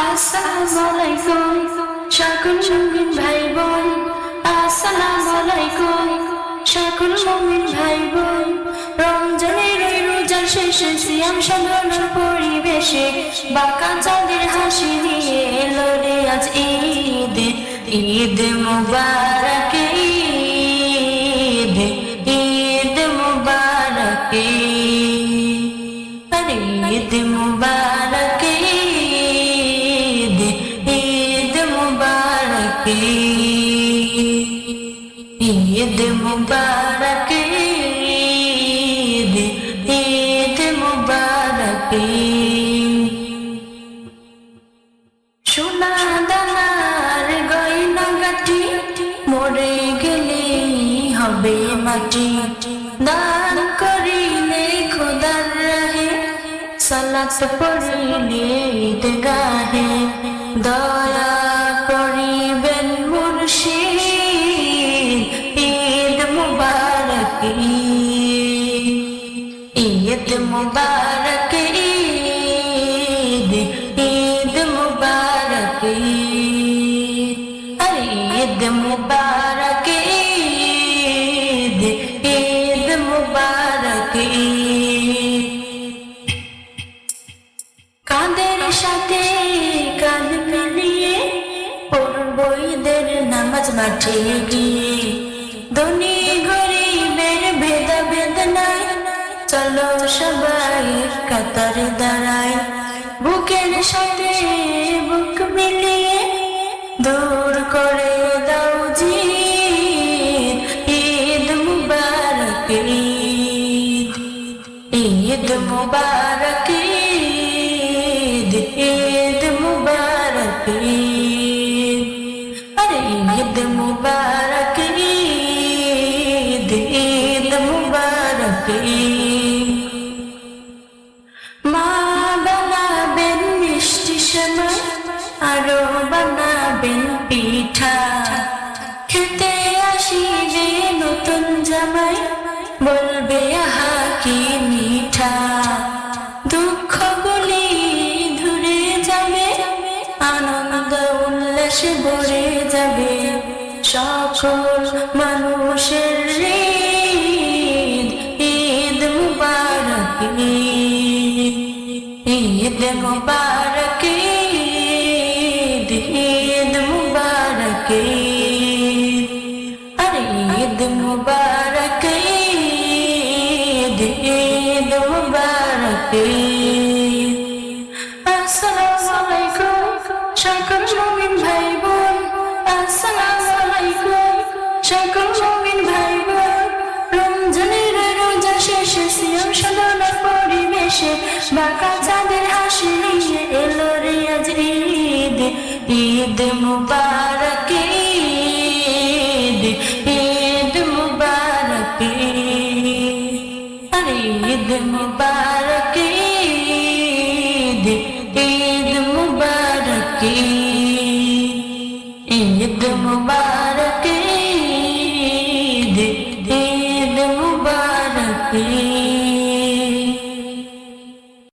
আসসালামু আলাইকুম সকল মুমিন ভাই বোন। আসসালামু আলাইকুম সকল মুমিন ভাই বোন। রমজানের এই রোজার শেষে সিয়াম সাধনার পরিবেশে বাঁকা চাঁদের হাসি নিয়ে এলো রে আজ ঈদ। ঈদ মুবারক ঈদ, ঈদ মুবারক আরে ঈদ মুবারক ঈদ, ঈদ মুবারক ঈদ মুবারক ঈদ, ঈদ মুবারক। সোনা দানার গয়না গাটি মরে গেলে হবে মাটি। দান করিলে খোদার রাহে, সালাত পড়িলে ঈদগাহে। দয়া করিবেন মুর্শিদ, ঈদ মুবারক ঈদ মুবারক ঈদ, ঈদ মুবারক আরে ঈদ মুবারক ঈদ, ঈদ মুবারক। কাঁধের সাথে কাঁধ মিলিয়ে পড়ব ঈদের নামাজ মাঠে গিয়ে। ধনী গরিবের ভেদাভেদ নাই, চলো সবাই কাতারে দাঁড়ায়। বুকের সাথে বুক মিলিয়ে দূর করে দাও জিদ। ঈদ মুবারক ঈদ, ঈদ মুবারক ঈদ, ঈদ মুবারক আরে ঈদ মুবারক ঈদ, ঈদ মুবারক। মা বানাবেন মিষ্টি সেমাই, আরো বানাবেন পিঠা। খেতে আসিবে নতুন জামাই, বলবে আহা কি মিঠা। দুঃখগুলি ধুরে যাবে, আনন্দ উল্লাসে ভরে যাবে। সকল মানুষের ঈদ, ঈদ মুবারক ঈদ, ঈদ মুবারক ঈদ, ঈদ মুবারক আরে ঈদ মুবারক ঈদ, ঈদ মুবারক। আসসালামু আলাইকুম সকল মুমিন ভাই বোন। আসসালামু আলাইকুম সকল মুমিন ভাই বোন। রমজানের রোজা শেষে সিয়াম সাধনার পরিবেশে বাঁকা চাঁদের হাসি নিয়ে এলো রে আজ ঈদ। ঈদ মুবারক ঈদ, ঈদ মুবারক আরে ঈদ মুবারক ঈদ, ঈদ মুবারক ঈদ মুবারক।